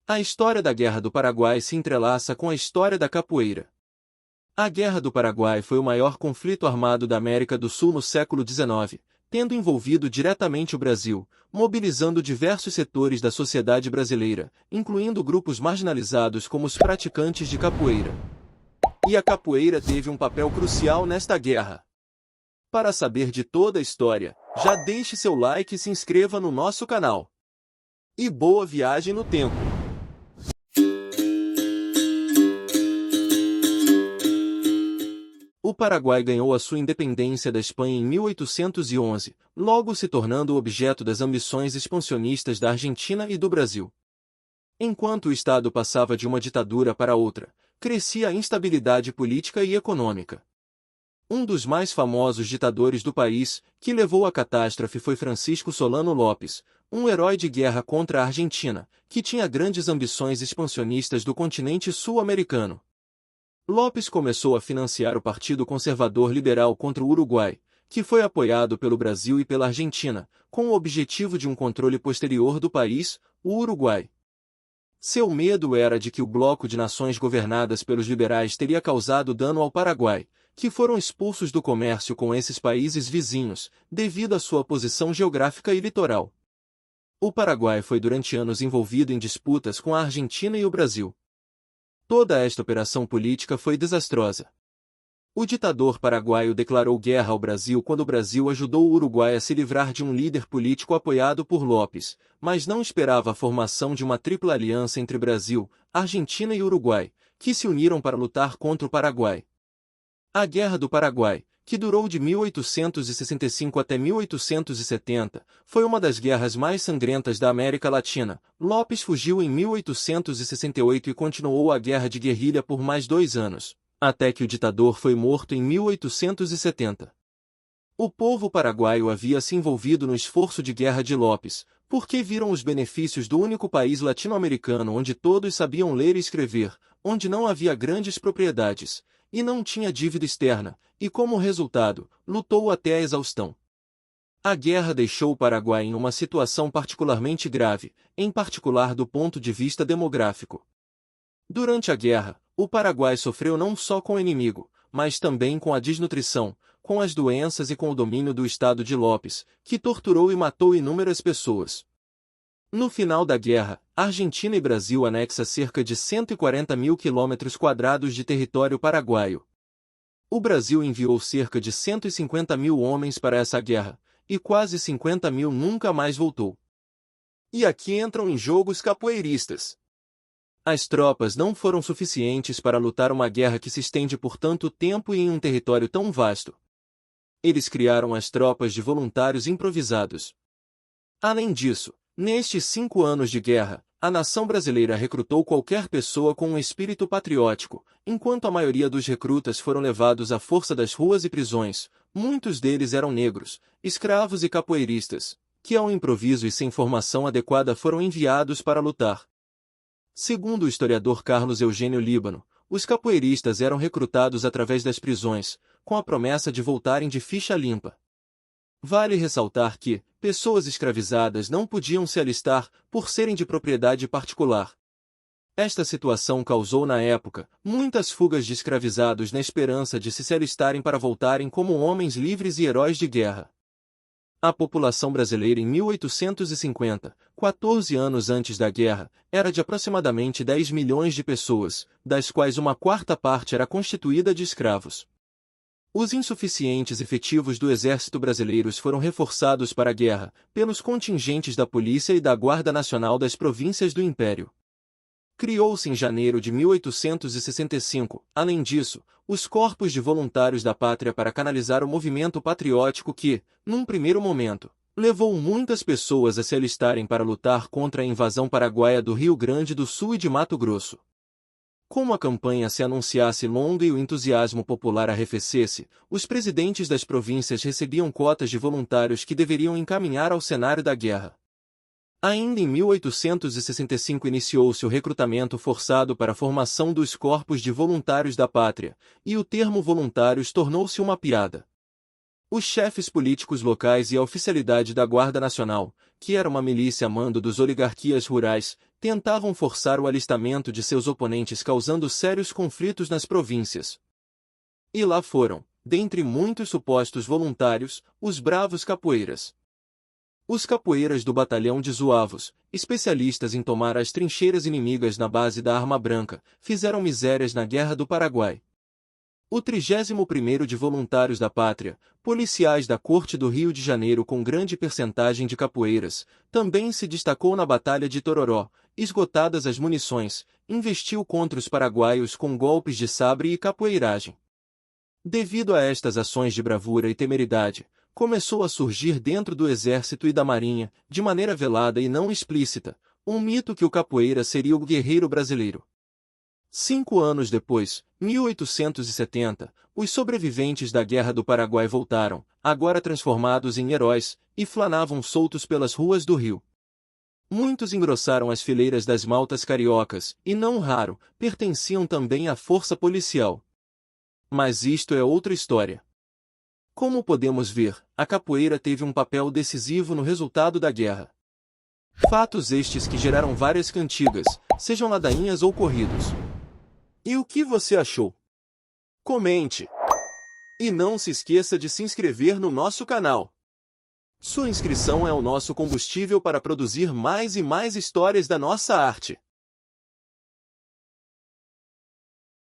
A história da Guerra do Paraguai se entrelaça com a história da capoeira. A Guerra do Paraguai foi o maior conflito armado da América do Sul no século XIX, tendo envolvido diretamente o Brasil, mobilizando diversos setores da sociedade brasileira, incluindo grupos marginalizados como os praticantes de capoeira. E a capoeira teve um papel crucial nesta guerra. Para saber de toda a história, já deixe seu like e se inscreva no nosso canal. E boa viagem no tempo! O Paraguai ganhou a sua independência da Espanha em 1811, logo se tornando o objeto das ambições expansionistas da Argentina e do Brasil. Enquanto o Estado passava de uma ditadura para outra, crescia a instabilidade política e econômica. Um dos mais famosos ditadores do país, que levou à catástrofe, foi Francisco Solano Lopes, um herói de guerra contra a Argentina, que tinha grandes ambições expansionistas do continente sul-americano. Lopes começou a financiar o Partido Conservador Liberal contra o Uruguai, que foi apoiado pelo Brasil e pela Argentina, com o objetivo de um controle posterior do país, o Uruguai. Seu medo era de que o bloco de nações governadas pelos liberais teria causado dano ao Paraguai, que foram expulsos do comércio com esses países vizinhos, devido à sua posição geográfica e litoral. O Paraguai foi durante anos envolvido em disputas com a Argentina e o Brasil. Toda esta operação política foi desastrosa. O ditador paraguaio declarou guerra ao Brasil quando o Brasil ajudou o Uruguai a se livrar de um líder político apoiado por Lopes, mas não esperava a formação de uma tripla aliança entre Brasil, Argentina e Uruguai, que se uniram para lutar contra o Paraguai. A Guerra do Paraguai, que durou de 1865 até 1870, foi uma das guerras mais sangrentas da América Latina. Lopes fugiu em 1868 e continuou a guerra de guerrilha por mais 2 anos, até que o ditador foi morto em 1870. O povo paraguaio havia se envolvido no esforço de guerra de Lopes, porque viram os benefícios do único país latino-americano onde todos sabiam ler e escrever, onde não havia grandes propriedades, e não tinha dívida externa, e como resultado, lutou até a exaustão. A guerra deixou o Paraguai em uma situação particularmente grave, em particular do ponto de vista demográfico. Durante a guerra, o Paraguai sofreu não só com o inimigo, mas também com a desnutrição, com as doenças e com o domínio do Estado de Lopes, que torturou e matou inúmeras pessoas. No final da guerra, Argentina e Brasil anexam cerca de 140 mil quilômetros quadrados de território paraguaio. O Brasil enviou cerca de 150 mil homens para essa guerra, e quase 50 mil nunca mais voltou. E aqui entram em jogo os capoeiristas. As tropas não foram suficientes para lutar uma guerra que se estende por tanto tempo e em um território tão vasto. Eles criaram as tropas de voluntários improvisados. Além disso, nestes 5 anos de guerra, a nação brasileira recrutou qualquer pessoa com um espírito patriótico, enquanto a maioria dos recrutas foram levados à força das ruas e prisões. Muitos deles eram negros, escravos e capoeiristas, que ao improviso e sem formação adequada foram enviados para lutar. Segundo o historiador Carlos Eugênio Líbano, os capoeiristas eram recrutados através das prisões, com a promessa de voltarem de ficha limpa. Vale ressaltar que pessoas escravizadas não podiam se alistar por serem de propriedade particular. Esta situação causou na época muitas fugas de escravizados na esperança de se alistarem para voltarem como homens livres e heróis de guerra. A população brasileira em 1850, 14 anos antes da guerra, era de aproximadamente 10 milhões de pessoas, das quais uma quarta parte era constituída de escravos. Os insuficientes efetivos do exército brasileiro foram reforçados para a guerra, pelos contingentes da Polícia e da Guarda Nacional das províncias do Império. Criou-se em janeiro de 1865, além disso, os Corpos de Voluntários da Pátria para canalizar o movimento patriótico que, num primeiro momento, levou muitas pessoas a se alistarem para lutar contra a invasão paraguaia do Rio Grande do Sul e de Mato Grosso. Como a campanha se anunciasse longa e o entusiasmo popular arrefecesse, os presidentes das províncias recebiam cotas de voluntários que deveriam encaminhar ao cenário da guerra. Ainda em 1865 iniciou-se o recrutamento forçado para a formação dos Corpos de Voluntários da Pátria, e o termo voluntários tornou-se uma piada. Os chefes políticos locais e a oficialidade da Guarda Nacional, que era uma milícia a mando dos oligarquias rurais, tentavam forçar o alistamento de seus oponentes, causando sérios conflitos nas províncias. E lá foram, dentre muitos supostos voluntários, os bravos capoeiras. Os capoeiras do batalhão de Zuavos, especialistas em tomar as trincheiras inimigas na base da Arma Branca, fizeram misérias na Guerra do Paraguai. O 31º de Voluntários da Pátria, policiais da Corte do Rio de Janeiro com grande percentagem de capoeiras, também se destacou na Batalha de Tororó. Esgotadas as munições, investiu contra os paraguaios com golpes de sabre e capoeiragem. Devido a estas ações de bravura e temeridade, começou a surgir dentro do Exército e da Marinha, de maneira velada e não explícita, um mito que o capoeira seria o guerreiro brasileiro. 5 anos depois, 1870, os sobreviventes da Guerra do Paraguai voltaram, agora transformados em heróis, e flanavam soltos pelas ruas do Rio. Muitos engrossaram as fileiras das maltas cariocas, e não raro, pertenciam também à força policial. Mas isto é outra história. Como podemos ver, a capoeira teve um papel decisivo no resultado da guerra. Fatos estes que geraram várias cantigas, sejam ladainhas ou corridos. E o que você achou? Comente! E não se esqueça de se inscrever no nosso canal. Sua inscrição é o nosso combustível para produzir mais e mais histórias da nossa arte.